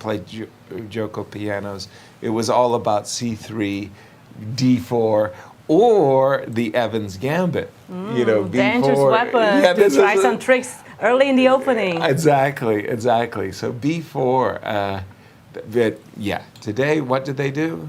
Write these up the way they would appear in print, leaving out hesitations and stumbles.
played Joko pianos, it was all about C3, D4, or the Evans Gambit. B4. Dangerous weapon to try some tricks early in the opening. Exactly. So B4. But yeah, today what did they do?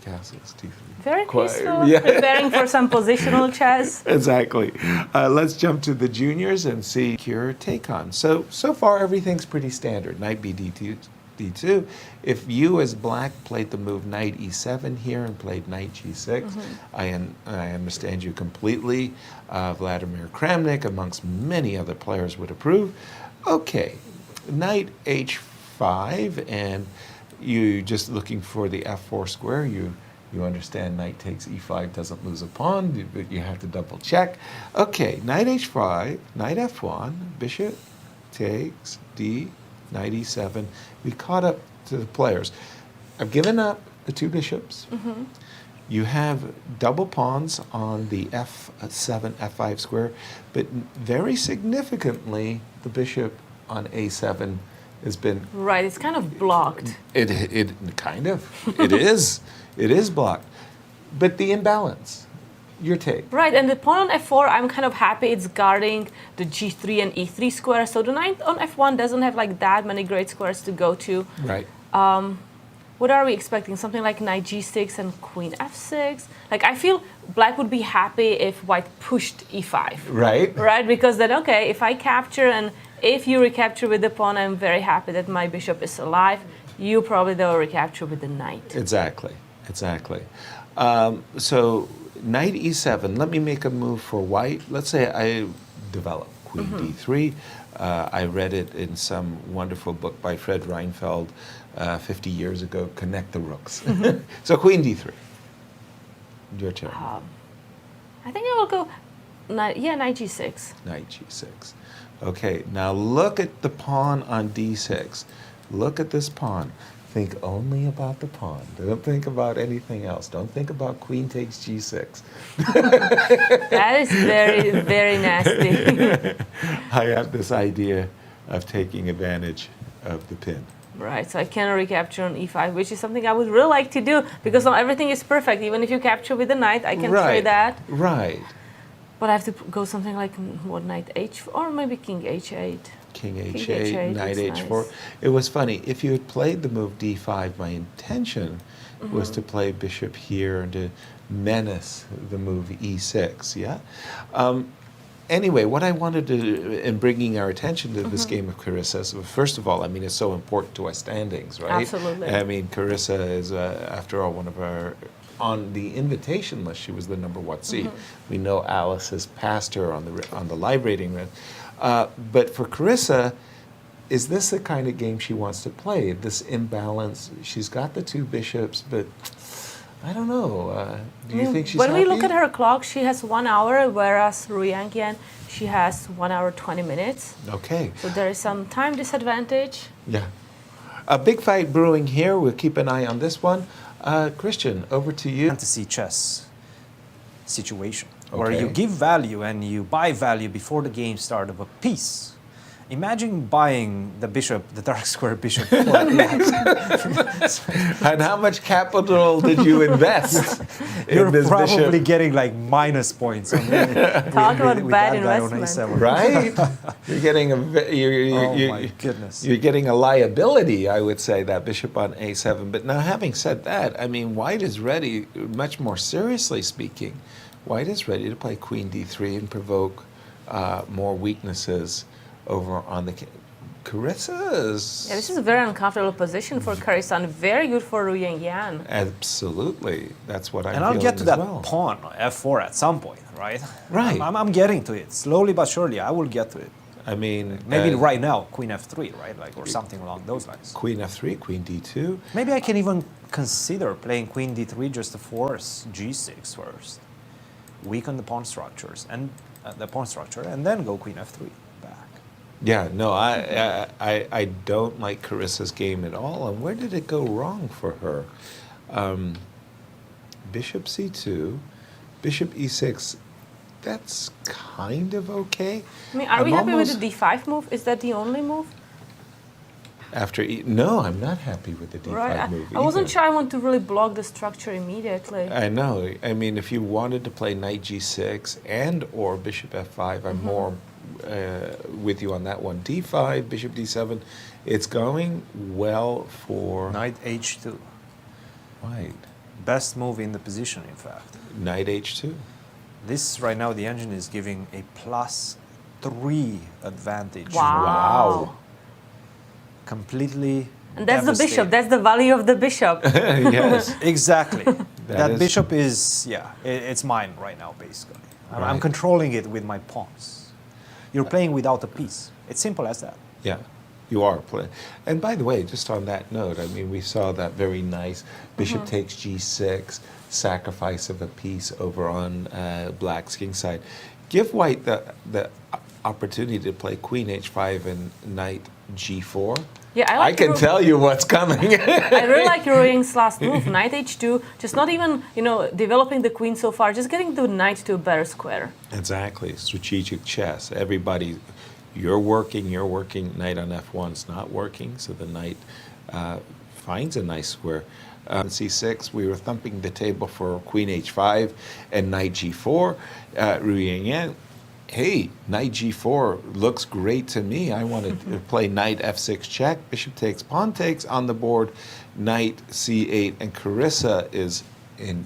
Castles, D3. Very peaceful, preparing for some positional chess. Exactly. Let's jump to the juniors and see your take on. So far everything's pretty standard. Knight B D2, D2. If you as black played the move Knight E7 here and played Knight G6, I understand you completely. Vladimir Kramnik, amongst many other players, would approve. Okay, Knight H5, and you just looking for the F4 square. You understand knight takes E5 doesn't lose a pawn, but you have to double check. Okay, knight H5, knight F1, bishop takes D, knight E7. We caught up to the players. I've given up the two bishops. You have double pawns on the F7, F5 square, but very significantly, the bishop on A7 has been... Right, it's kind of blocked. It kind of. It is. It is blocked. But the imbalance, your take. Right, and the pawn on F4, I'm kind of happy it's guarding the G3 and E3 square. So the knight on F1 doesn't have like that many great squares to go to. Right. What are we expecting? Something like knight G6 and queen F6? Like, I feel black would be happy if white pushed E5. Right. Right, because then, okay, if I capture and if you recapture with the pawn, I'm very happy that my bishop is alive. You probably, though, recapture with the knight. Exactly. So knight E7, let me make a move for white. Let's say I develop queen D3. I read it in some wonderful book by Fred Reinfeld 50 years ago, Connect the Rooks. So queen D3. Your turn. I think I will go, knight G6. Knight G6. Okay, now look at the pawn on D6. Look at this pawn. Think only about the pawn. Don't think about anything else. Don't think about queen takes G6. That is very, very nasty. I have this idea of taking advantage of the pin. Right, so I cannot recapture on E5, which is something I would really like to do, because not everything is perfect. Even if you capture with the knight, I can trade that. Right. But I have to go something like, what, knight H4, or maybe king H8. King H8, knight H4. Nice. It was funny. If you had played the move D5, my intention was to play bishop here and to menace the move E6, yeah? Anyway, what I wanted to, in bringing our attention to this game of Carissa, so first of all, I mean, it's so important to our standings, right? Absolutely. I mean, Carissa is, after all, one of our, on the invitation list, she was the #1 seed. We know Alice has passed her on the live rating list. But for Carissa, is this the kind of game she wants to play? This imbalance, she's got the two bishops, but I don't know. Do you think she's When happy? we look at her clock, she has 1 hour, whereas Ruiyang, she has 1 hour, 20 minutes. Okay. So there is some time disadvantage. Yeah. A big fight brewing here. We'll keep an eye on this one. Christian, over to you. Fantasy chess situation, where you give value and you buy value before the game start of a piece. Imagine buying the bishop, the dark square bishop. And how much capital did you invest in this You're probably bishop? getting like minus points. Talk about bad investment. Right? You're getting oh my goodness. You're getting a liability, I would say, that bishop on A7. But now, having said that, I mean, white is ready, much more seriously speaking, white is ready to play queen D3 and provoke more weaknesses over on the Carissa's. Yeah, this is a very uncomfortable position for Carissa and very good for Ruiyang. Absolutely, that's what I'm And I'll feeling get to as that well. pawn, F4, at some point, right? Right. I'm getting to it. Slowly but surely, I will get to it. I mean, Maybe right now, queen F3, right? Like, or something along those lines. Queen F3, queen D2. Maybe I can even consider playing queen D3 just to force G6 first. Weaken the pawn structures and and then go queen F3 back. Yeah, no, I don't like Carissa's game at all. And where did it go wrong for her? Bishop C2, Bishop E6. That's kind of okay. I mean, are we happy with the D5 move? Is that the only move? After no, I'm not happy with the d5 Right. move. I wasn't either. sure I want to really block the structure immediately. I know. I mean, if you wanted to play knight g6 and or bishop f5, I'm more with you on that one. d5, bishop d7, it's going well for Knight h2. white. Best move in the position, in fact. Knight h2. This, right now, the engine is giving a +3 advantage. Wow. Wow. Completely And that's the bishop. devastating. That's the value of the bishop. Yes. Exactly. that is- bishop is, yeah, it's mine right now, basically. I'm Right. controlling it with my pawns. You're playing without a piece. It's simple as that. Yeah, you are playing. And by the way, just on that note, I mean, we saw that very nice bishop takes g6, sacrifice of a piece over on black's king side. Give white the opportunity to play queen h5 and knight g4. Yeah, I I like can tell you what's coming. I really like Ruiyang's last move, knight h2. Just not even, developing the queen so far, just getting the knight to a better square. Exactly, strategic chess. Everybody, you're working, knight on f1's not working, so the knight finds a nice square. c6, we were thumping the table for queen h5 and knight g4. Ruiyang, hey, knight g4 looks great to me. I want to play knight f6 check, bishop takes, pawn takes on the board, knight c8, and Carissa is in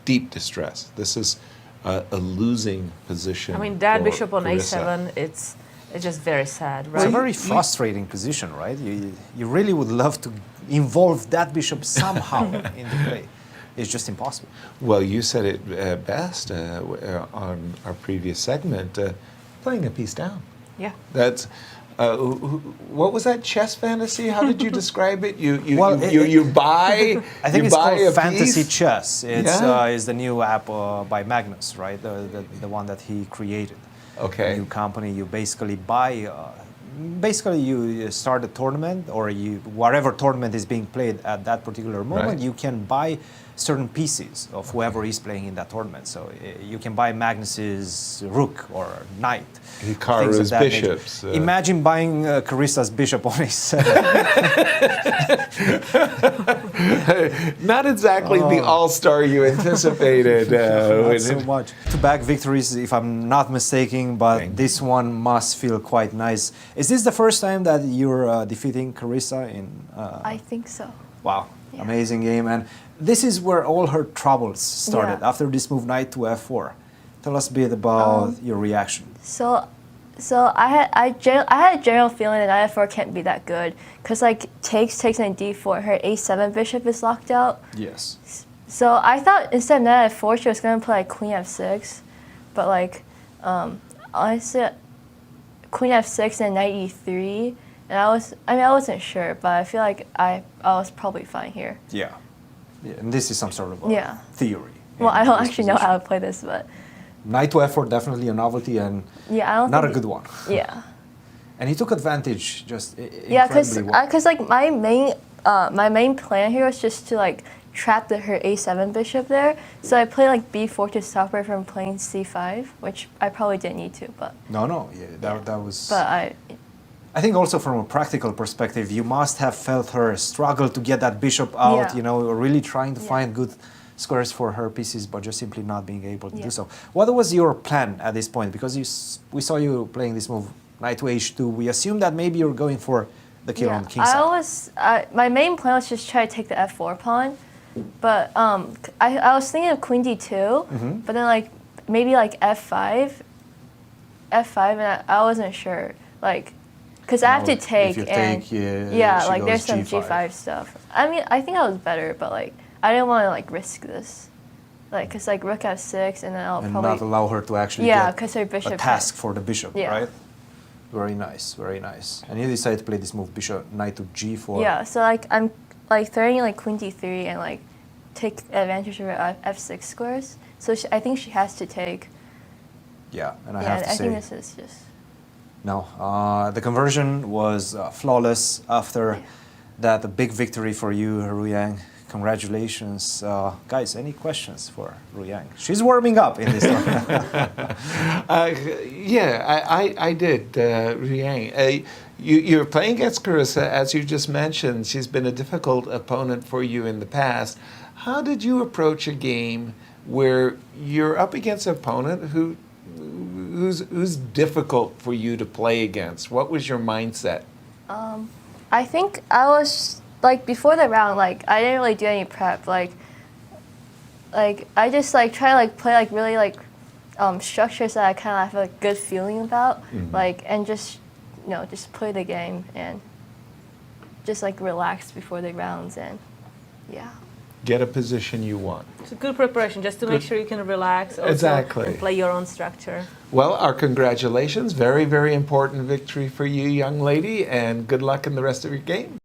deep distress. This is a losing position. I mean, that for bishop on Carissa. a7, it's just very sad, It's right? a very frustrating position, right? You really would love to involve that bishop somehow in the play. It's just impossible. Well, you said it best on our previous segment, playing a piece down. Yeah. That's what was that chess fantasy? How did you describe it? You Well, you buy. I think you it's buy called a Fantasy piece? Chess. It's Yeah. is the new app by Magnus, right? The one that he created. Okay. New company. You basically buy. Basically, you start a tournament, or whatever tournament is being played at that particular moment. Right. You can buy certain pieces of whoever is playing in that tournament. So you can buy Magnus's rook or knight. Hikaru's things of that nature. bishops. Imagine buying Carissa's bishop on a7. Not exactly the all-star you anticipated. Not so much. To-back victories, if I'm not mistaken, but Thank you. this one must feel quite nice. Is this the first time that you're defeating Carissa in? I think so. Wow, Yeah. amazing game. And this is where all her troubles started, Yeah. after this move knight to f4. Tell us a bit about your reaction. So I had a general feeling that knight f4 can't be that good because like takes knight d4, her a7 bishop is locked out. Yes. So I thought instead of knight f4 she was gonna play like queen f6, but like honestly, queen f6 and knight e3, and I wasn't sure, but I feel like I was probably fine here. Yeah. And this is some sort of a Yeah. theory. Well, in I don't this actually know position. how to play this, but Knight to f4, definitely a novelty and yeah, I don't. not a think good one. Yeah. And he took advantage just Yeah, incredibly well. because like my main plan here was just to like trap her a7 bishop there. So I played like b4 to stop her from playing c5, which I probably didn't need to, but No, yeah, that was. but I think also from a practical perspective, you must have felt her struggle to get that bishop out. Yeah. You know, really trying to Yeah. find good squares for her pieces, but just simply not being able to Yeah. do so. What was your plan at this point? Because we saw you playing this move, knight to h2. We assumed that maybe you're going for the kill on king side. my main plan was just try to take the f4 pawn, but I was thinking of queen d2, but then like maybe like f5, and I wasn't sure like. Because I have to take, if you and take, yeah, she like there's goes some G5. G5 stuff. I mean, I think I was better, but like I didn't want to like risk this, like because like rook f6, and then I'll And probably not allow her to actually yeah, get because her bishop a task for the bishop, Yeah. right? Very nice, very nice. And you decided to play this move, bishop, knight to g4. Yeah, so like I'm like threatening like queen d3 and like take advantage of her f6 squares. So I think she has to take. Yeah, and I Yeah, have to I say, think this is just. no, the conversion was flawless after that, a big victory for you, Ruiyang. Congratulations. Guys, any questions for Ruiyang? She's warming up in this tournament. I did, Ruiyang. You're playing against Carissa, as you just mentioned. She's been a difficult opponent for you in the past. How did you approach a game where you're up against an opponent who's difficult for you to play against? What was your mindset? I think I was like before the round, like I didn't really do any prep. Like I just like try to like play like really like structures that I kind of have a good feeling about. Like and just just play the game and just like relax before the rounds and yeah. Get a position you want. It's a good preparation just to make sure you can relax also Exactly. and play your own structure. Well, our congratulations. Very, very important victory for you, young lady, and good luck in the rest of your game.